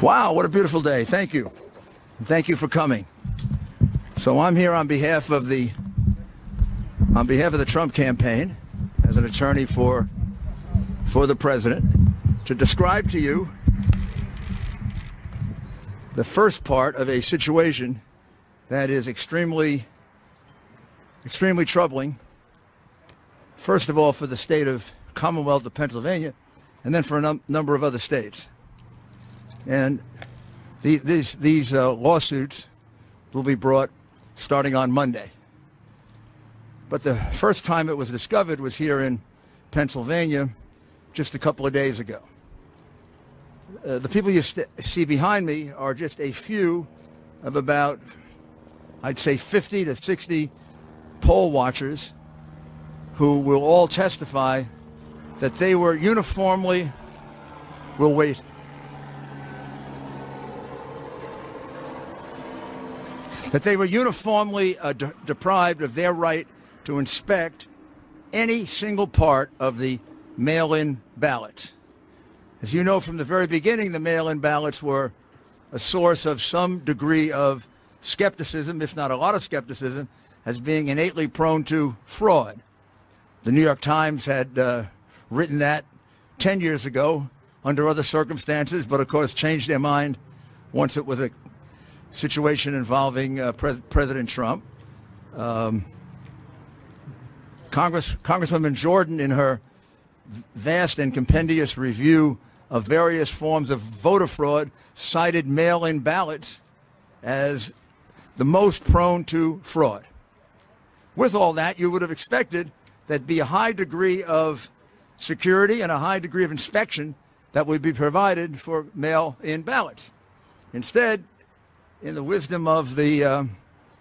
Wow, what a beautiful day. Thank you. Thank you for coming. So I'm here on behalf of the Trump campaign as an attorney for the president to describe to you the first part of a situation that is extremely troubling. First of all, for the state of Commonwealth of Pennsylvania, and then for a number of other states. And these lawsuits will be brought starting on Monday. But the first time it was discovered was here in Pennsylvania just a couple of days ago. The people you see behind me are just a few of about, I'd say, 50 to 60 poll watchers who will all testify that they were uniformly, deprived of their right to inspect any single part of the mail-in ballots. As you know, from the very beginning, the mail-in ballots were a source of some degree of skepticism, if not a lot of skepticism, as being innately prone to fraud. The New York Times had written that 10 years ago under other circumstances, but of course changed their mind once it was a situation involving President Trump. Congresswoman Jordan, in her vast and compendious review of various forms of voter fraud, cited mail-in ballots as the most prone to fraud. With all that, you would have expected there'd be a high degree of security and a high degree of inspection that would be provided for mail-in ballots. Instead, in the wisdom of the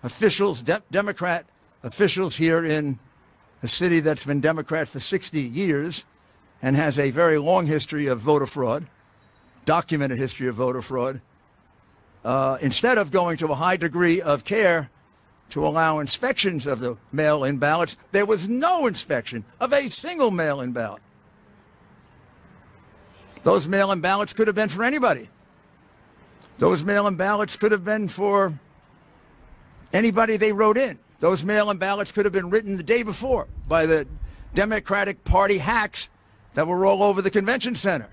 officials, Democrat officials here in a city that's been Democrat for 60 years and has a very long history of voter fraud, documented history of voter fraud, instead of going to a high degree of care to allow inspections of the mail-in ballots, there was no inspection of a single mail-in ballot. Those mail-in ballots could have been for anybody. Those mail-in ballots could have been for anybody they wrote in. Those mail-in ballots could have been written the day before by the Democratic Party hacks that were all over the convention center.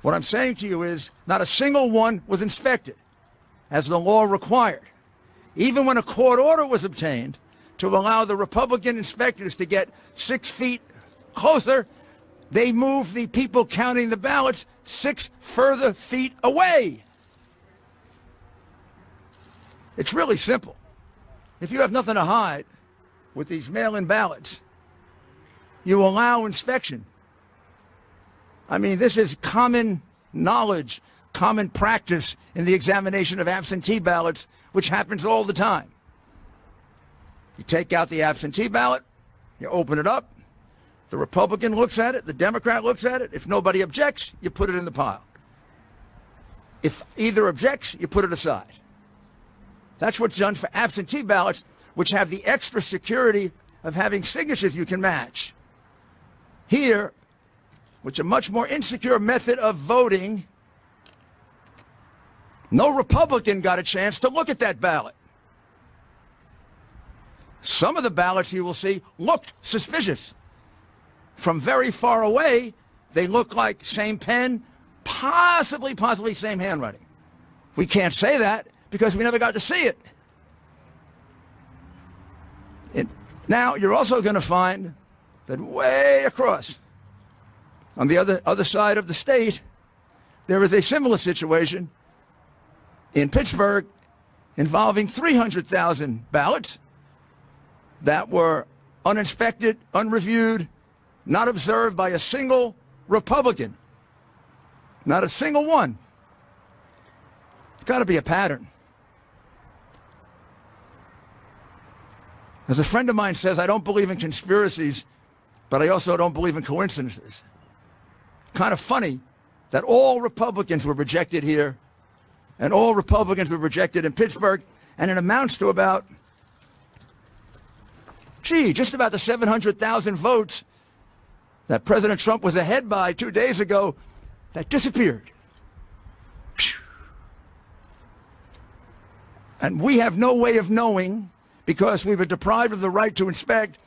What I'm saying to you is not a single one was inspected, as the law required. Even when a court order was obtained to allow the Republican inspectors to get 6 feet closer, they moved the people counting the ballots 6 further feet away. It's really simple. If you have nothing to hide with these mail-in ballots, you allow inspection. I mean, this is common knowledge, common practice in the examination of absentee ballots, which happens all the time. You take out the absentee ballot, you open it up, the Republican looks at it, the Democrat looks at it. If nobody objects, you put it in the pile. If either objects, you put it aside. That's what's done for absentee ballots, which have the extra security of having signatures you can match. Here, which is a much more insecure method of voting, no Republican got a chance to look at that ballot. Some of the ballots you will see looked suspicious. From very far away, they look like same pen, possibly same handwriting. We can't say that because we never got to see it. Now, you're also going to find that way across, on the other side of the state, there is a similar situation in Pittsburgh involving 300,000 ballots that were uninspected, unreviewed, not observed by a single Republican. Not a single one. It's got to be a pattern. As a friend of mine says, I don't believe in conspiracies, but I also don't believe in coincidences. Kind of funny that all Republicans were rejected here and all Republicans were rejected in Pittsburgh, and it amounts to about, just about the 700,000 votes that President Trump was ahead by 2 days ago that disappeared. And we have no way of knowing, because we were deprived of the right to inspect,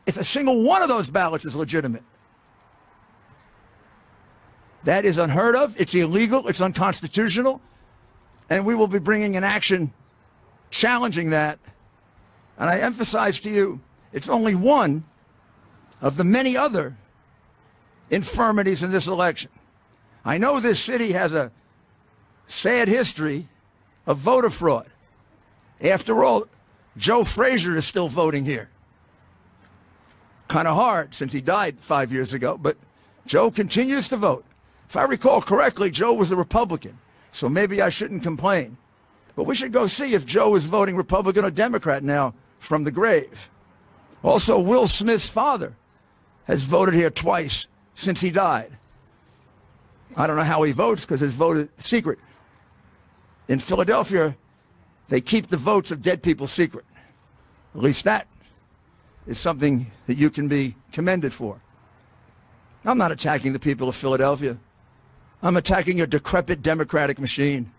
if a single one of those ballots is legitimate. That is unheard of. It's illegal. It's unconstitutional. And we will be bringing an action challenging that. And I emphasize to you, it's only one of the many other infirmities in this election. I know this city has a sad history of voter fraud. After all, Joe Frazier is still voting here. Kind of hard since he died 5 years ago, but Joe continues to vote. If I recall correctly, Joe was a Republican, so maybe I shouldn't complain. But we should go see if Joe is voting Republican or Democrat now from the grave. Also, Will Smith's father has voted here twice since he died. I don't know how he votes because his vote is secret. In Philadelphia, they keep the votes of dead people secret. At least that is something that you can be commended for. I'm not attacking the people of Philadelphia. I'm attacking a decrepit democratic machine,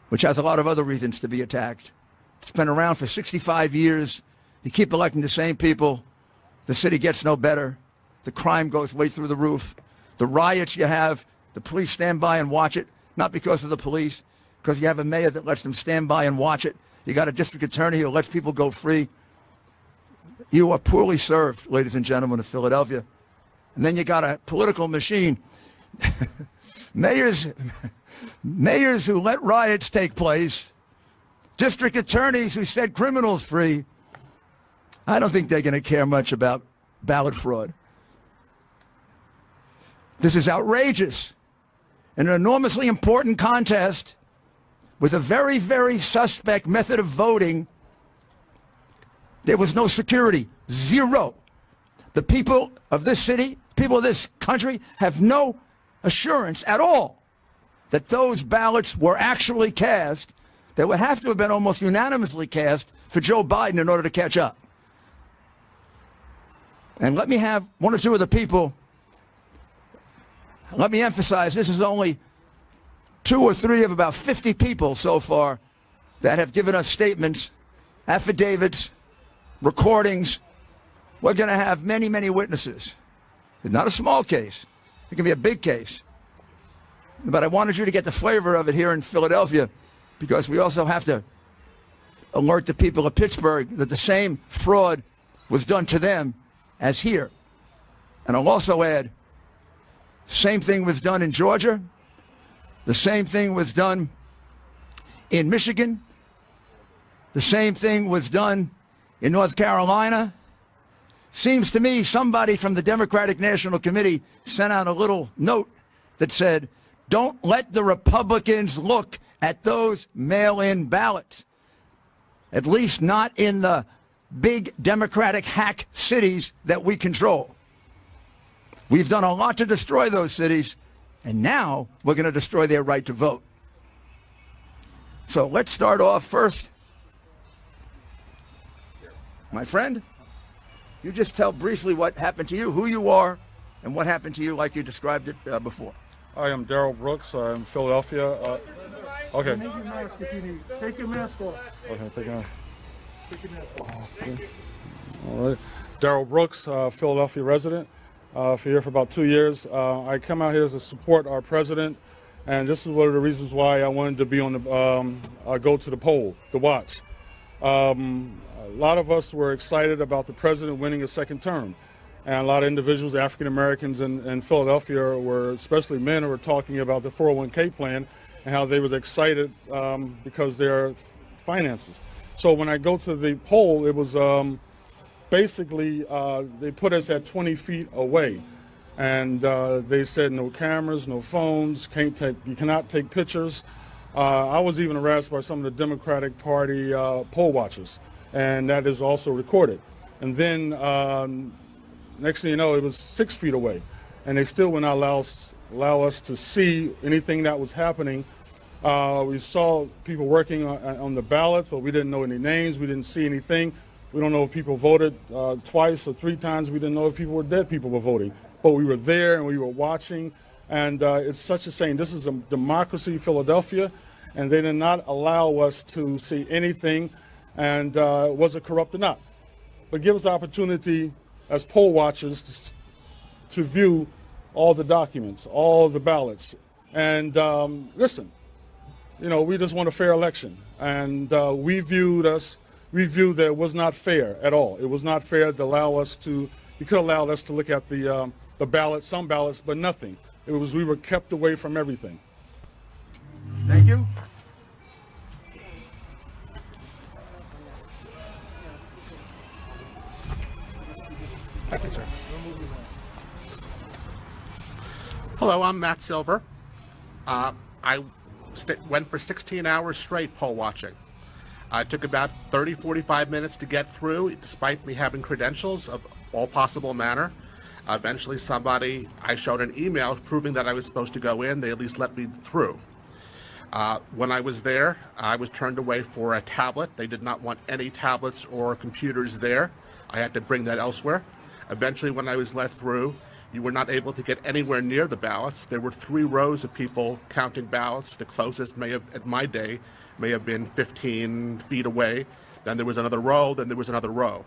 which has a lot of other reasons to be attacked. It's been around for 65 years. You keep electing the same people. The city gets no better. The crime goes way through the roof. The riots you have, the police stand by and watch it, not because of the police, because you have a mayor that lets them stand by and watch it. You got a district attorney who lets people go free. You are poorly served, ladies and gentlemen of Philadelphia. And then you got a political machine. Mayors who let riots take place, district attorneys who set criminals free. I don't think they're going to care much about ballot fraud. This is outrageous. In an enormously important contest with a very, very suspect method of voting, there was no security. Zero. The people of this city, people of this country, have no assurance at all that those ballots were actually cast. They would have to have been almost unanimously cast for Joe Biden in order to catch up. And let me have one or two of the people. Let me emphasize, this is only 2 or 3 of about 50 people so far that have given us statements, affidavits, recordings. We're going to have many, many witnesses. It's not a small case. It can be a big case. But I wanted you to get the flavor of it here in Philadelphia, because we also have to alert the people of Pittsburgh that the same fraud was done to them as here. And I'll also add, same thing was done in Georgia. The same thing was done in Michigan. The same thing was done in North Carolina. Seems to me somebody from the Democratic National Committee sent out a little note that said, don't let the Republicans look at those mail-in ballots, at least not in the big Democratic hack cities that we control. We've done a lot to destroy those cities, and now we're going to destroy their right to vote. So let's start off first. My friend, you just tell briefly what happened to you, who you are, and what happened to you like you described it before. I am Daryl Brooks. I'm in Philadelphia. Okay. Take your mask off. Okay, take it off. Take your mask off. Okay. All right. Daryl Brooks, Philadelphia resident. Here for about 2 years. I come out here to support our president, and this is one of the reasons why I wanted to be on the go to the poll to watch. A lot of us were excited about the president winning a second term, and a lot of individuals, African Americans in Philadelphia, were, especially men, were talking about the 401k plan and how they were excited because their finances. So when I go to the poll, it was basically they put us at 20 feet away, and they said no cameras, no phones, you cannot take pictures. I was even harassed by some of the Democratic Party poll watchers, and that is also recorded. And then next thing you know, it was 6 feet away, and they still would not allow us to see anything that was happening. We saw people working on the ballots, but we didn't know any names. We didn't see anything. We don't know if people voted twice or 3 times. We didn't know if people were dead people were voting. But we were there and we were watching, and it's such a shame. This is a democracy, Philadelphia, and they did not allow us to see anything, and was it corrupt or not. But give us the opportunity as poll watchers to view all the documents, all the ballots. And listen, you know, we just want a fair election. And we viewed that it was not fair at all. It was not fair to allow us to, you could allow us to look at the ballots, some ballots, but nothing. It was, we were kept away from everything. Thank you. Thank you, sir. Hello, I'm Matt Silver. I went for 16 hours straight poll watching. It took about 30, 45 minutes to get through, despite me having credentials of all possible manner. Eventually I showed an email proving that I was supposed to go in. They at least let me through. When I was there, I was turned away for a tablet. They did not want any tablets or computers there. I had to bring that elsewhere. Eventually, when I was let through, you were not able to get anywhere near the ballots. There were 3 rows of people counting ballots. The closest at my day, may have been 15 feet away. Then there was another row, then there was another row.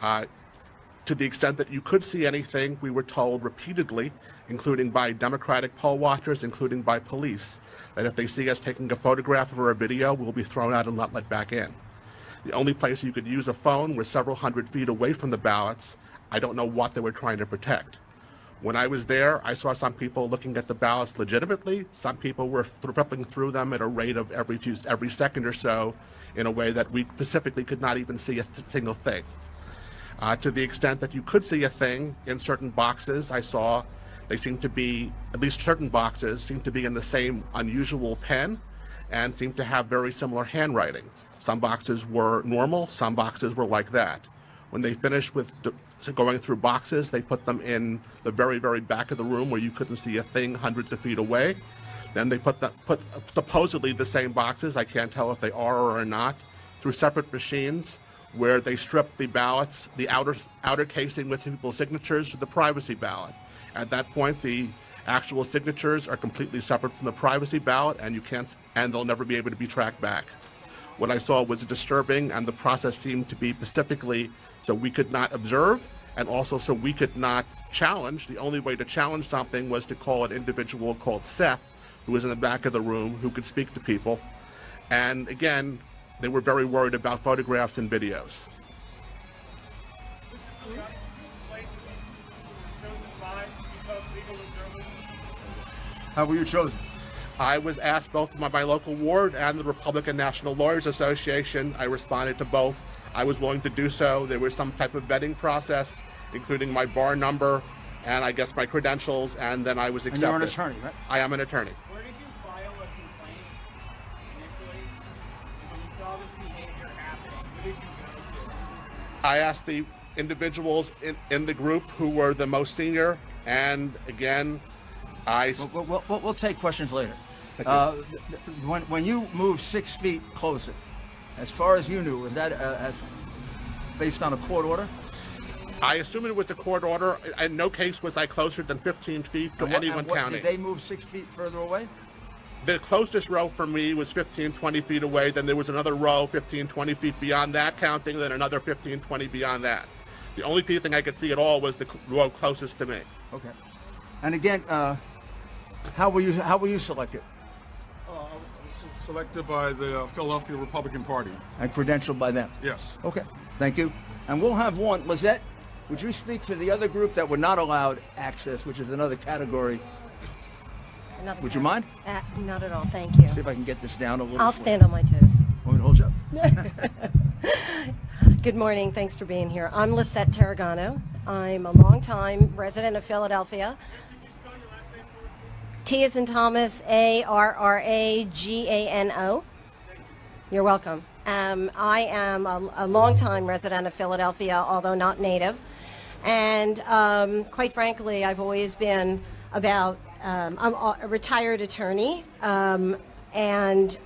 To the extent that you could see anything, we were told repeatedly, including by Democratic poll watchers, including by police, that if they see us taking a photograph or a video, we'll be thrown out and not let back in. The only place you could use a phone was several hundred feet away from the ballots. I don't know what they were trying to protect. When I was there, I saw some people looking at the ballots legitimately. Some people were flipping through them at a rate of every second or so in a way that we specifically could not even see a single thing. To the extent that you could see a thing in certain boxes, I saw they seemed to be, at least certain boxes, seemed to be in the same unusual pen and seemed to have very similar handwriting. Some boxes were normal, some boxes were like that. When they finished with going through boxes, they put them in the very, very back of the room where you couldn't see a thing hundreds of feet away. Then they put supposedly the same boxes, I can't tell if they are or are not, through separate machines where they stripped the ballots, the outer casing with people's signatures, to the privacy ballot. At that point, the actual signatures are completely separate from the privacy ballot, and they'll never be able to be tracked back. What I saw was disturbing, and the process seemed to be specifically so we could not observe, and also so we could not challenge. The only way to challenge something was to call an individual called Seth, who was in the back of the room, who could speak to people. And again, they were very worried about photographs and videos. How were you chosen? I was asked both by my local ward and the Republican National Lawyers Association. I responded to both. I was willing to do so. There was some type of vetting process, including my bar number and I guess my credentials, and then I was accepted. And you're an attorney, right? I am an attorney. Where did you file a complaint initially? When you saw this behavior happening, who did you go to? I asked the individuals in the group who were the most senior, and again, We'll take questions later. When you moved 6 feet closer, as far as you knew, was that based on a court order? I assume it was a court order. In no case was I closer than 15 feet to anyone counting. Did they move 6 feet further away? The closest row for me was 15, 20 feet away. Then there was another row 15, 20 feet beyond that counting, then another 15, 20 beyond that. The only thing I could see at all was the row closest to me. Okay. And again, how were you selected? I was selected by the Philadelphia Republican Party. And credentialed by them? Yes. Okay, thank you. And we'll have one. Lizette, would you speak for the other group that were not allowed access, which is another category? Would you mind? Not at all, thank you. See if I can get this down a little. I'll stand on my toes. Want me to hold you up? Good morning, thanks for being here. I'm Lisette Tarragano. I'm a longtime resident of Philadelphia. T as in Thomas, A-R-R-A-G-A-N-O. You're welcome. I am a longtime resident of Philadelphia, although not native. And quite frankly, I've always been about, I'm a retired attorney, and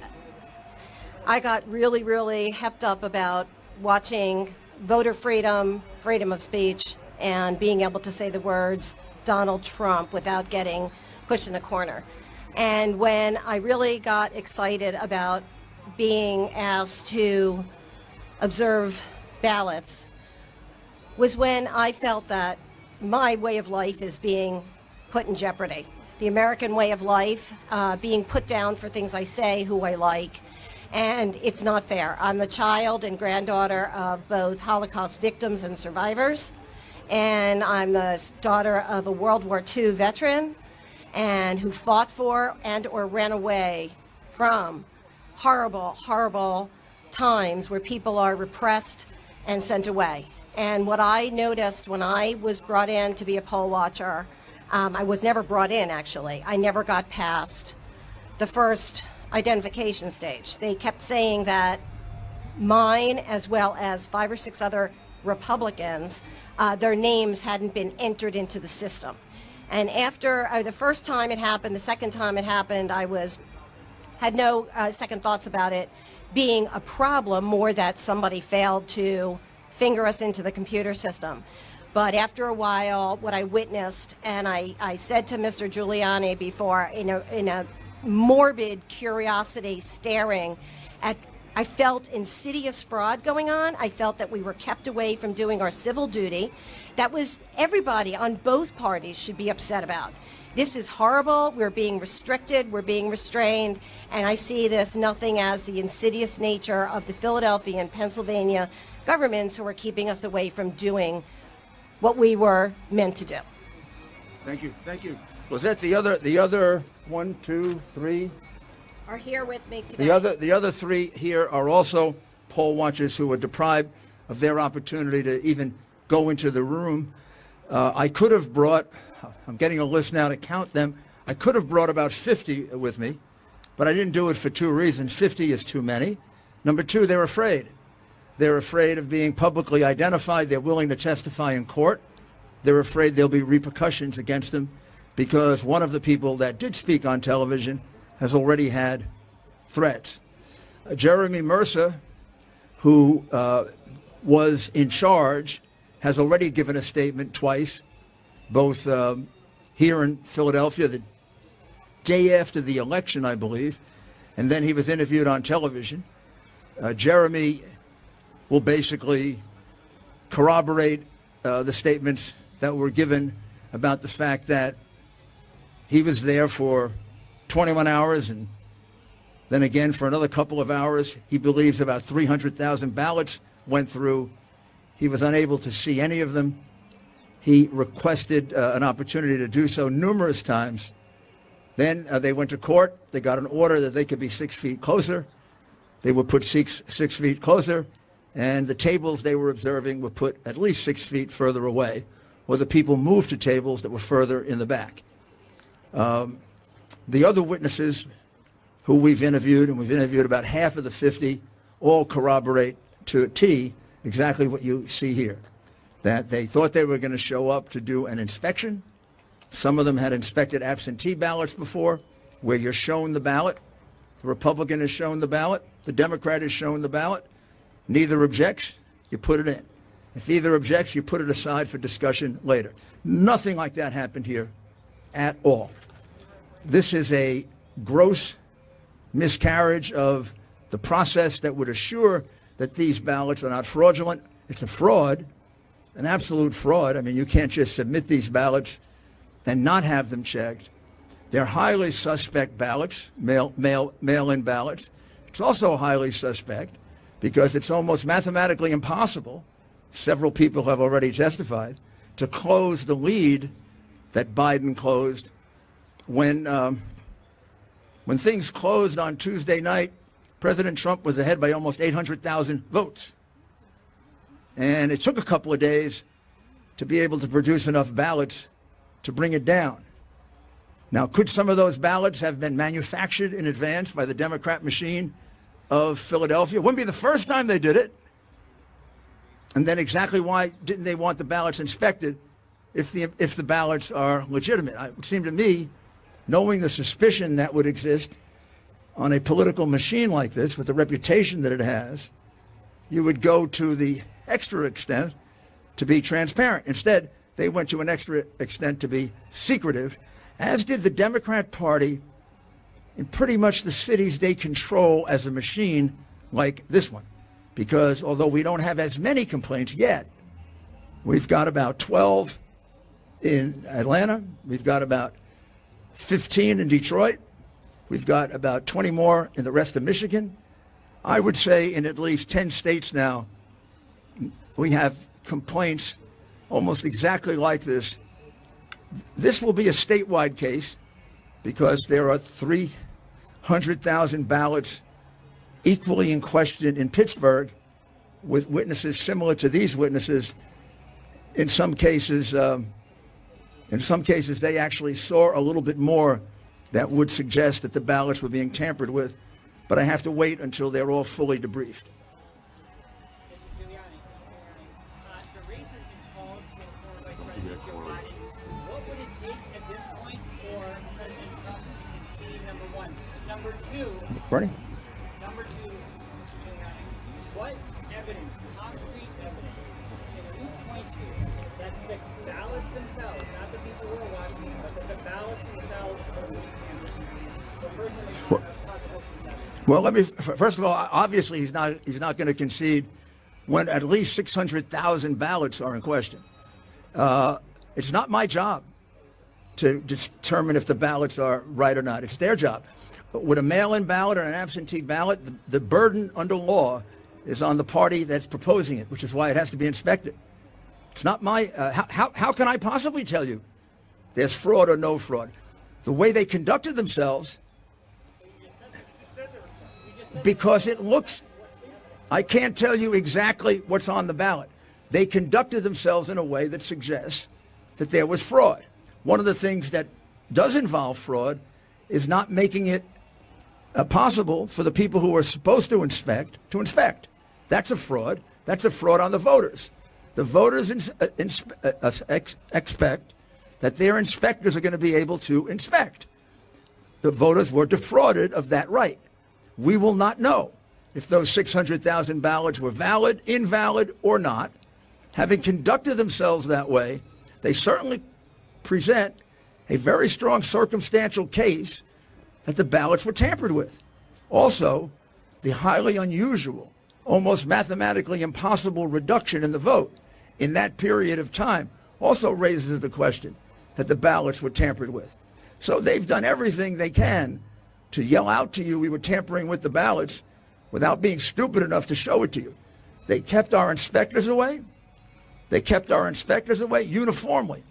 I got really, really hepped up about watching voter freedom, freedom of speech, and being able to say the words Donald Trump without getting pushed in the corner. And when I really got excited about being asked to observe ballots was when I felt that my way of life is being put in jeopardy. The American way of life being put down for things I say, who I like, and it's not fair. I'm the child and granddaughter of both Holocaust victims and survivors, and I'm the daughter of a World War II veteran and who fought for and or ran away from horrible, horrible times where people are repressed and sent away. And what I noticed when I was brought in to be a poll watcher, I was never brought in, actually. I never got past the first identification stage. They kept saying that mine, as well as 5 or 6 other Republicans, their names hadn't been entered into the system. And after the first time it happened, the second time it happened, I had no second thoughts about it being a problem, more that somebody failed to finger us into the computer system. But after a while, what I witnessed, and I said to Mr. Giuliani before, in a morbid curiosity, staring at, I felt insidious fraud going on. I felt that we were kept away from doing our civil duty. That was everybody on both parties should be upset about. This is horrible. We're being restricted. We're being restrained. And I see this nothing as the insidious nature of the Philadelphia and Pennsylvania governments who are keeping us away from doing what we were meant to do. Thank you. Thank you. Was that the other 1, 2, 3? Are here with me today. The other 3 here are also poll watchers who were deprived of their opportunity to even go into the room. I could have brought, I'm getting a list now to count them, I could have brought about 50 with me, but I didn't do it for 2 reasons. 50 is too many. Number 2, they're afraid. They're afraid of being publicly identified. They're willing to testify in court. They're afraid there'll be repercussions against them because one of the people that did speak on television has already had threats. Jeremy Mercer, who was in charge, has already given a statement twice, both here in Philadelphia the day after the election, I believe, and then he was interviewed on television. Jeremy will basically corroborate the statements that were given about the fact that he was there for 21 hours and then again for another couple of hours. He believes about 300,000 ballots went through. He was unable to see any of them. He requested an opportunity to do so numerous times. Then they went to court. They got an order that they could be 6 feet closer. They were put 6 feet closer, and the tables they were observing were put at least 6 feet further away, or the people moved to tables that were further in the back. The other witnesses who we've interviewed, and we've interviewed about half of the 50, all corroborate to a T exactly what you see here, that they thought they were going to show up to do an inspection. Some of them had inspected absentee ballots before, where you're shown the ballot. The Republican is shown the ballot. The Democrat is shown the ballot. Neither objects, you put it in. If either objects, you put it aside for discussion later. Nothing like that happened here at all. This is a gross miscarriage of the process that would assure that these ballots are not fraudulent. It's a fraud, an absolute fraud. I mean, you can't just submit these ballots and not have them checked. They're highly suspect ballots, mail-in ballots. It's also highly suspect because it's almost mathematically impossible, several people have already testified, to close the lead that Biden closed when things closed on Tuesday night. President Trump was ahead by almost 800,000 votes. And it took a couple of days to be able to produce enough ballots to bring it down. Now, could some of those ballots have been manufactured in advance by the Democrat machine of Philadelphia? It wouldn't be the first time they did it. And then exactly why didn't they want the ballots inspected if the ballots are legitimate? It would seem to me, knowing the suspicion that would exist on a political machine like this, with the reputation that it has, you would go to the extra extent to be transparent. Instead, they went to an extra extent to be secretive, as did the Democrat Party in pretty much the cities they control as a machine like this one. Because although we don't have as many complaints yet, we've got about 12 in Atlanta, we've got about 15 in Detroit, we've got about 20 more in the rest of Michigan. I would say in at least 10 states now, we have complaints almost exactly like this. This will be a statewide case because there are 300,000 ballots equally in question in Pittsburgh with witnesses similar to these witnesses. In some cases, they actually saw a little bit more that would suggest that the ballots were being tampered with. But I have to wait until they're all fully debriefed. Mr. Guiliani, the race has been called for Vice President Giuliani. What would it take at this point for President Trump to concede, number one? Number two, Bernie? Number two, Mr. Giuliani, what evidence, concrete evidence, can you point to that the ballots themselves, not the people who are watching, but that the ballots themselves are being tampered with? The first one is possible concession. Well, first of all, obviously he's not going to concede when at least 600,000 ballots are in question. It's not my job to determine if the ballots are right or not. It's their job. But with a mail-in ballot or an absentee ballot, the burden under law is on the party that's proposing it, which is why it has to be inspected. It's not my, how can I possibly tell you there's fraud or no fraud? The way they conducted themselves, because it looks, I can't tell you exactly what's on the ballot. They conducted themselves in a way that suggests that there was fraud. One of the things that does involve fraud is not making it possible for the people who are supposed to inspect. That's a fraud. That's a fraud on the voters. The voters expect that their inspectors are going to be able to inspect. The voters were defrauded of that right. We will not know if those 600,000 ballots were valid, invalid, or not. Having conducted themselves that way, they certainly present a very strong circumstantial case that the ballots were tampered with. Also, the highly unusual, almost mathematically impossible reduction in the vote in that period of time also raises the question that the ballots were tampered with. So they've done everything they can to yell out to you we were tampering with the ballots without being stupid enough to show it to you. They kept our inspectors away. They kept our inspectors away uniformly.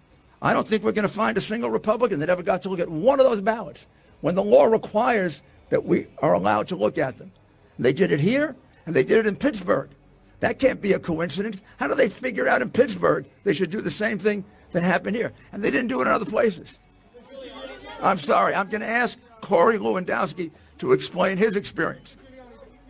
I don't think we're going to find a single Republican that ever got to look at one of those ballots when the law requires that we are allowed to look at them. They did it here, and they did it in Pittsburgh. That can't be a coincidence. How do they figure out in Pittsburgh they should do the same thing that happened here? And they didn't do it in other places. I'm sorry. I'm going to ask Corey Lewandowski to explain his experience. You're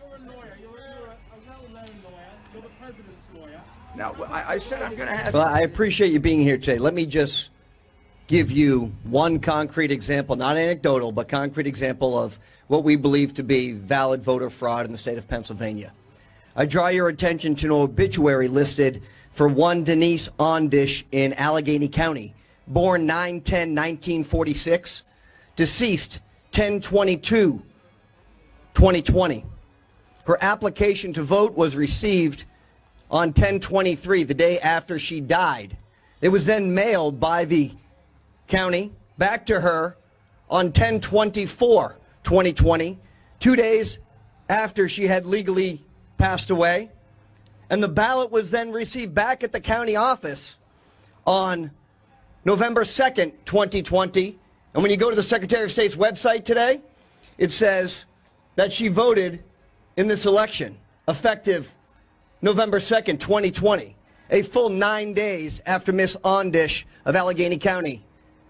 a lawyer. You're a well-known lawyer. You're the president's lawyer. Now, I said I'm going to have... Well, I appreciate you being here today. Let me just give you one concrete example, not anecdotal, but concrete example of what we believe to be valid voter fraud in the state of Pennsylvania. I draw your attention to an obituary listed for one Denise Ondish in Allegheny County, born 9/10/1946, deceased 10/22/2020. Her application to vote was received on 10/23, the day after she died. It was then mailed by the county back to her on 10/24/2020, 2 days after she had legally passed away. And the ballot was then received back at the county office on November 2nd, 2020. And when you go to the Secretary of State's website today, it says that she voted in this election effective November 2nd, 2020, a full 9 days after Miss Ondish of Allegheny County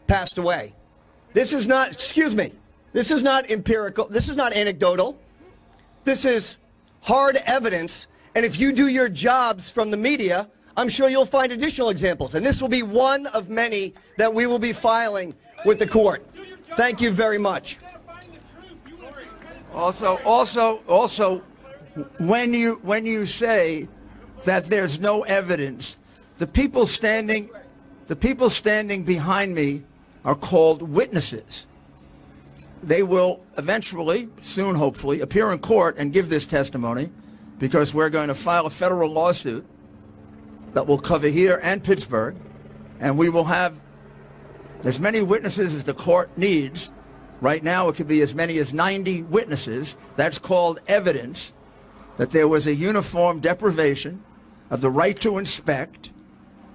passed away. This is not, excuse me, this is not empirical, this is not anecdotal. This is hard evidence, and if you do your jobs from the media, I'm sure you'll find additional examples, and this will be one of many that we will be filing with the court. Thank you very much. Also, when you say that there's no evidence, the people standing behind me are called witnesses. they will eventually, soon hopefully, appear in court and give this testimony, because we're going to file a federal lawsuit that will cover here and Pittsburgh, and we will have as many witnesses as the court needs. Right now, it could be as many as 90 witnesses. That's called evidence that there was a uniform deprivation of the right to inspect,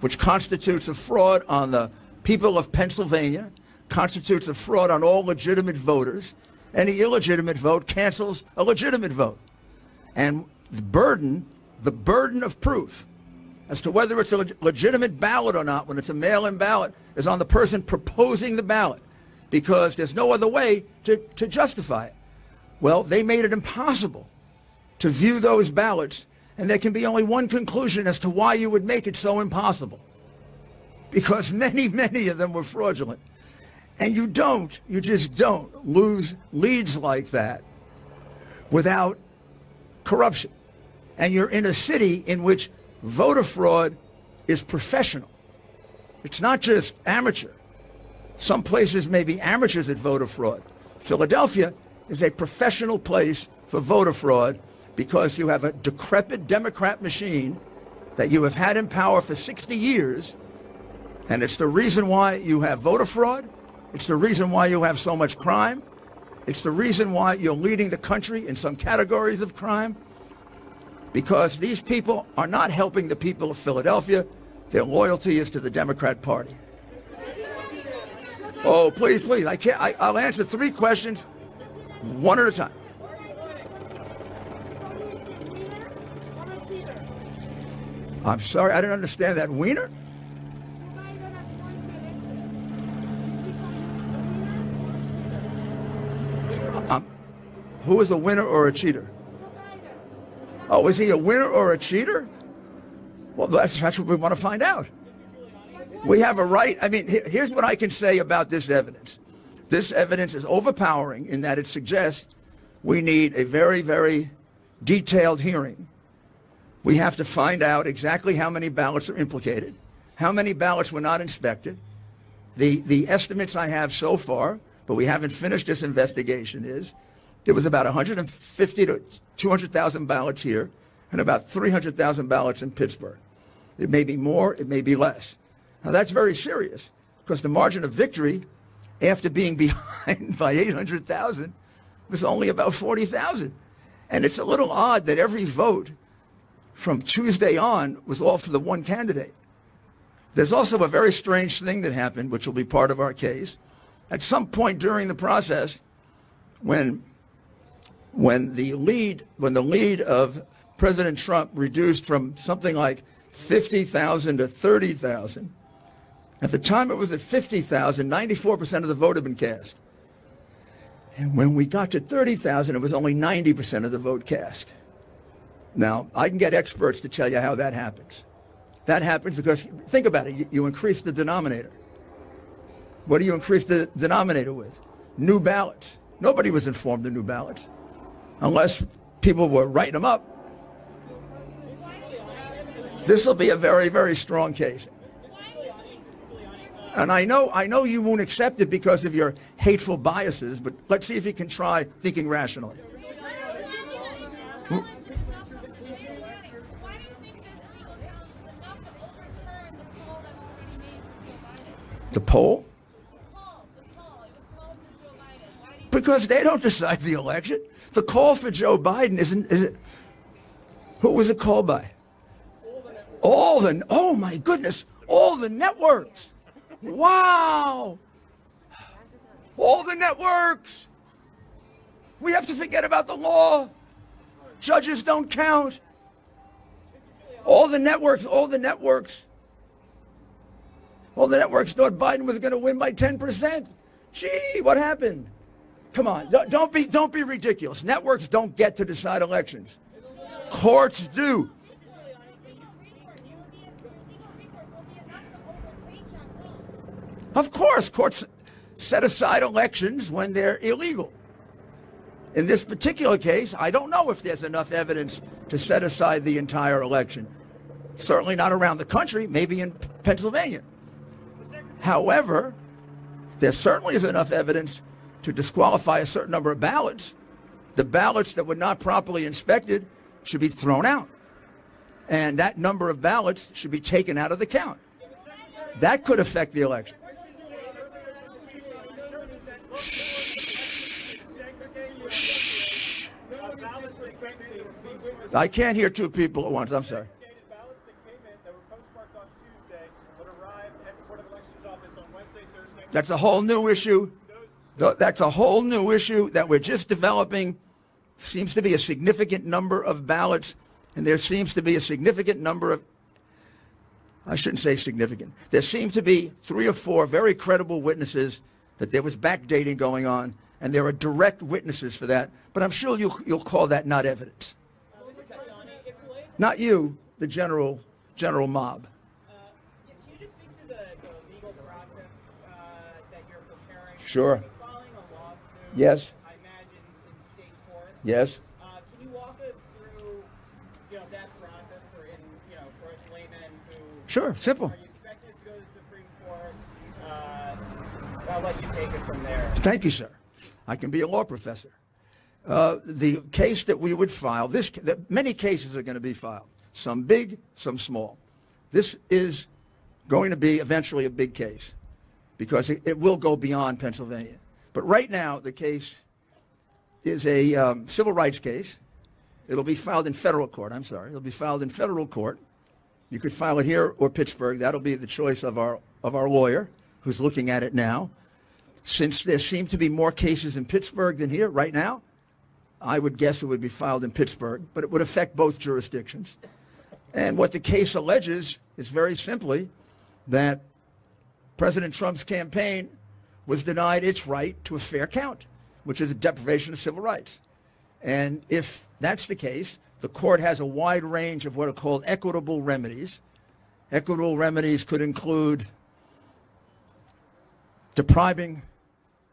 which constitutes a fraud on the people of Pennsylvania, constitutes a fraud on all legitimate voters. Any illegitimate vote cancels a legitimate vote. And the burden of proof as to whether it's a legitimate ballot or not when it's a mail-in ballot is on the person proposing the ballot, because there's no other way to justify it. Well, they made it impossible to view those ballots, and there can be only one conclusion as to why you would make it so impossible. Because many, many of them were fraudulent. And you just don't lose leads like that without corruption. And you're in a city in which voter fraud is professional. It's not just amateur. Some places may be amateurs at voter fraud. Philadelphia is a professional place for voter fraud because you have a decrepit Democrat machine that you have had in power for 60 years, and it's the reason why you have voter fraud. It's the reason why you have so much crime. It's the reason why you're leading the country in some categories of crime, because these people are not helping the people of Philadelphia. Their loyalty is to the Democrat Party. Oh, please, please. I'll answer 3 questions, one at a time. I'm sorry, I didn't understand that. Wiener? Who is a winner or a cheater? Oh, is he a winner or a cheater? Well, that's what we want to find out. We have a right. I mean, here's what I can say about this evidence. This evidence is overpowering in that it suggests we need a very, very detailed hearing. We have to find out exactly how many ballots are implicated, how many ballots were not inspected. The estimates I have so far, but we haven't finished this investigation, is there was about 150 to 200,000 ballots here and about 300,000 ballots in Pittsburgh. It may be more, it may be less. Now that's very serious, because the margin of victory after being behind by 800,000 was only about 40,000. And it's a little odd that every vote from Tuesday on was all for the one candidate. There's also a very strange thing that happened, which will be part of our case. At some point during the process, when the lead of President Trump reduced from something like 50,000 to 30,000, at the time it was at 50,000, 94% of the vote had been cast. And when we got to 30,000, it was only 90% of the vote cast. Now, I can get experts to tell you how that happens. That happens because, think about it, you increase the denominator. What do you increase the denominator with? New ballots. Nobody was informed of new ballots, unless people were writing them up. This will be a very, very strong case. And I know you won't accept it because of your hateful biases, but let's see if you can try thinking rationally. The poll? Because they don't decide the election. The call for Joe Biden is it? Who was it called by? Oh my goodness, all the networks. Wow. All the networks. We have to forget about the law. Judges don't count. All the networks thought Biden was going to win by 10%. Gee, what happened? Come on, don't be ridiculous. Networks don't get to decide elections. Courts do. Of course, courts set aside elections when they're illegal. In this particular case, I don't know if there's enough evidence to set aside the entire election. Certainly not around the country, maybe in Pennsylvania. However, there certainly is enough evidence to disqualify a certain number of ballots, the ballots that were not properly inspected should be thrown out. And that number of ballots should be taken out of the count. That could affect the election. Shh. Shh. I can't hear two people at once. I'm sorry. Ballots that came in that were postmarked on Tuesday would arrive at the Board of Elections office on Wednesday, Thursday. That's a whole new issue. That's a whole new issue that we're just developing. Seems to be a significant number of ballots, and there seems to be a significant number of, I shouldn't say significant, there seems to be 3 or 4 very credible witnesses that there was backdating going on, and there are direct witnesses for that, but I'm sure you'll call that not evidence. Not you, the general mob. Can you just speak to the legal process that you're preparing? Sure. You're filing a lawsuit. Yes. I imagine in state court. Yes. Can you walk us through, that process for us laymen who? Sure. Simple. Are you expecting us to go to the Supreme Court? I'll let you take it from there. Thank you, sir. I can be a law professor. The case that we would file, many cases are going to be filed, some big, some small. This is going to be eventually a big case because it will go beyond Pennsylvania. But right now, the case is a civil rights case. It'll be filed in federal court. I'm sorry. It'll be filed in federal court. You could file it here or Pittsburgh. That'll be the choice of our lawyer who's looking at it now. Since there seem to be more cases in Pittsburgh than here right now, I would guess it would be filed in Pittsburgh, but it would affect both jurisdictions. And what the case alleges is very simply that President Trump's campaign was denied its right to a fair count, which is a deprivation of civil rights. And if that's the case, the court has a wide range of what are called equitable remedies. Equitable remedies could include depriving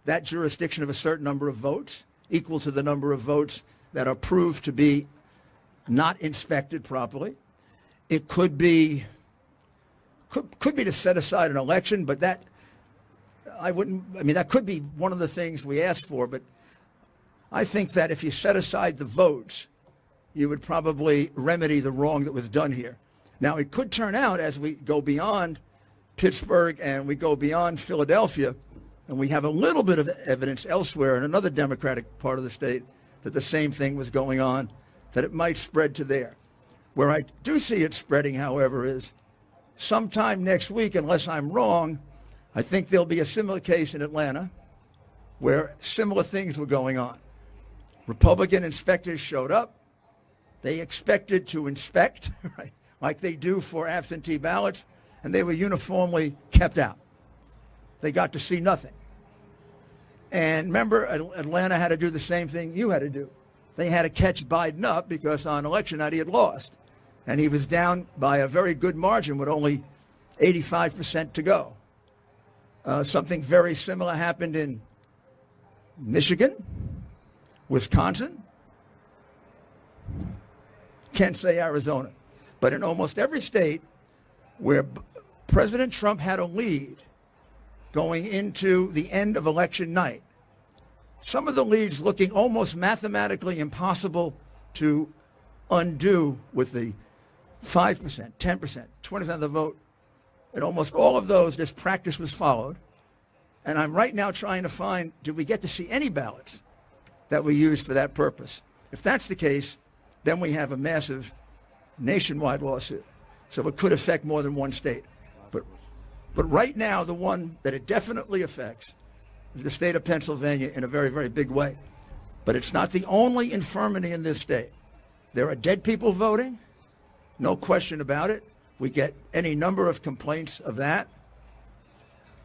that jurisdiction of a certain number of votes, equal to the number of votes that are proved to be not inspected properly. It could be to set aside an election, but that could be one of the things we asked for, but I think that if you set aside the votes, you would probably remedy the wrong that was done here. Now, it could turn out as we go beyond Pittsburgh and we go beyond Philadelphia, and we have a little bit of evidence elsewhere in another Democratic part of the state that the same thing was going on, that it might spread to there. Where I do see it spreading, however, is sometime next week, unless I'm wrong, I think there'll be a similar case in Atlanta where similar things were going on. Republican inspectors showed up. They expected to inspect, right, like they do for absentee ballots, and they were uniformly kept out. They got to see nothing. And remember, Atlanta had to do the same thing you had to do. They had to catch Biden up because on election night he had lost. And he was down by a very good margin with only 85% to go. Something very similar happened in Michigan, Wisconsin, can't say Arizona, but in almost every state where President Trump had a lead going into the end of election night, some of the leads looking almost mathematically impossible to undo with the 5%, 10%, 20% of the vote. In almost all of those, this practice was followed. And I'm right now trying to find, did we get to see any ballots that were used for that purpose? If that's the case, then we have a massive nationwide lawsuit. So it could affect more than one state. But right now, the one that it definitely affects is the state of Pennsylvania in a very, very big way. But it's not the only infirmity in this state. There are dead people voting, no question about it. We get any number of complaints of that.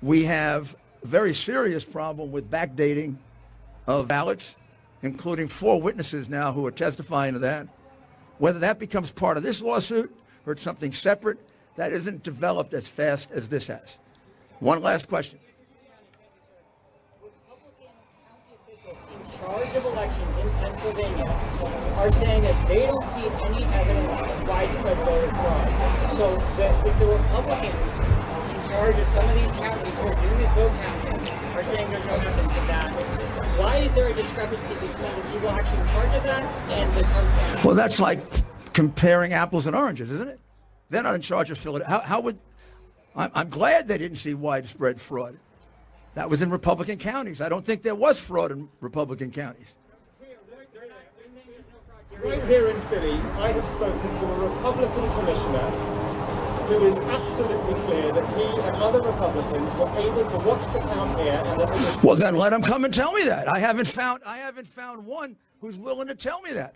We have a very serious problem with backdating of ballots, including 4 witnesses now who are testifying to that. Whether that becomes part of this lawsuit or it's something separate, that isn't developed as fast as this has. One last question. Republican county officials in charge of elections in Pennsylvania are saying that they don't see any evidence of widespread voter fraud. So if the Republicans in charge of some of these counties who are doing this vote counting are saying there's no evidence of that, Why is there a discrepancy between the people actually in charge of that and the company? Well, that's like comparing apples and oranges, isn't it? They're not in charge of Philadelphia. How would... I'm glad they didn't see widespread fraud. That was in Republican counties. I don't think there was fraud in Republican counties. Right here in Philly, I have spoken to a Republican commissioner who is absolutely clear that he and other Republicans were able to watch the count here and that it was... Well, then let him come and tell me that. I haven't found one who's willing to tell me that.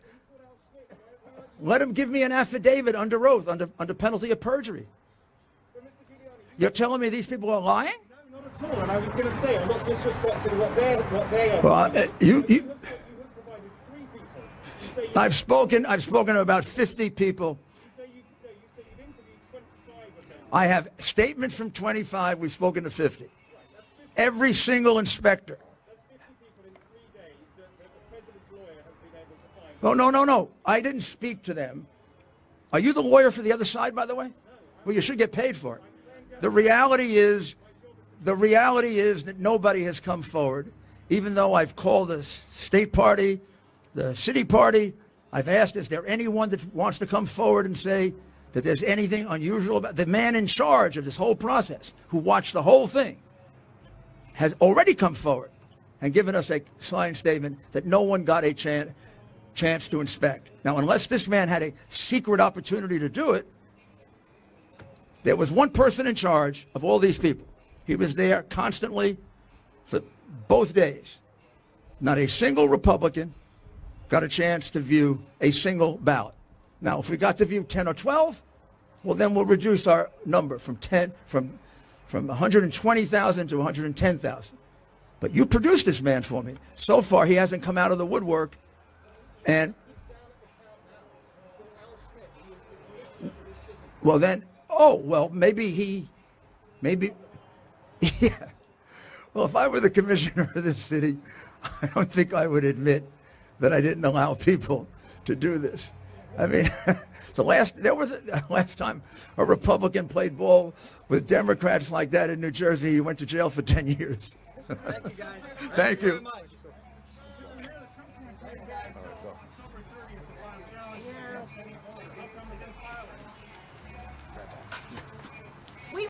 Let him give me an affidavit under oath, under penalty of perjury. You're telling me these people are lying? No, not at all. And I was going to say, I'm not disrespecting what they are. Well, I've spoken to about 50 people. I have statements from 25. We've spoken to 50. Every single inspector. Oh, no. I didn't speak to them. Are you the lawyer for the other side, by the way? Well, you should get paid for it. The reality is that nobody has come forward, even though I've called the state party, the city party. I've asked, is there anyone that wants to come forward and say that there's anything unusual about the man in charge of this whole process, who watched the whole thing, has already come forward and given us a signed statement that no one got a chance to inspect. Now, unless this man had a secret opportunity to do it, there was one person in charge of all these people. He was there constantly for both days. Not a single Republican got a chance to view a single ballot. Now, if we got to view 10 or 12, well, then we'll reduce our number from 120,000 to 110,000. But you produced this man for me. So far, he hasn't come out of the woodwork. And, well, then, maybe, yeah. Well, if I were the commissioner of this city, I don't think I would admit that I didn't allow people to do this. I mean, there was a last time a Republican played ball with Democrats like that in New Jersey, he went to jail for 10 years. Thank you, guys. Thank you.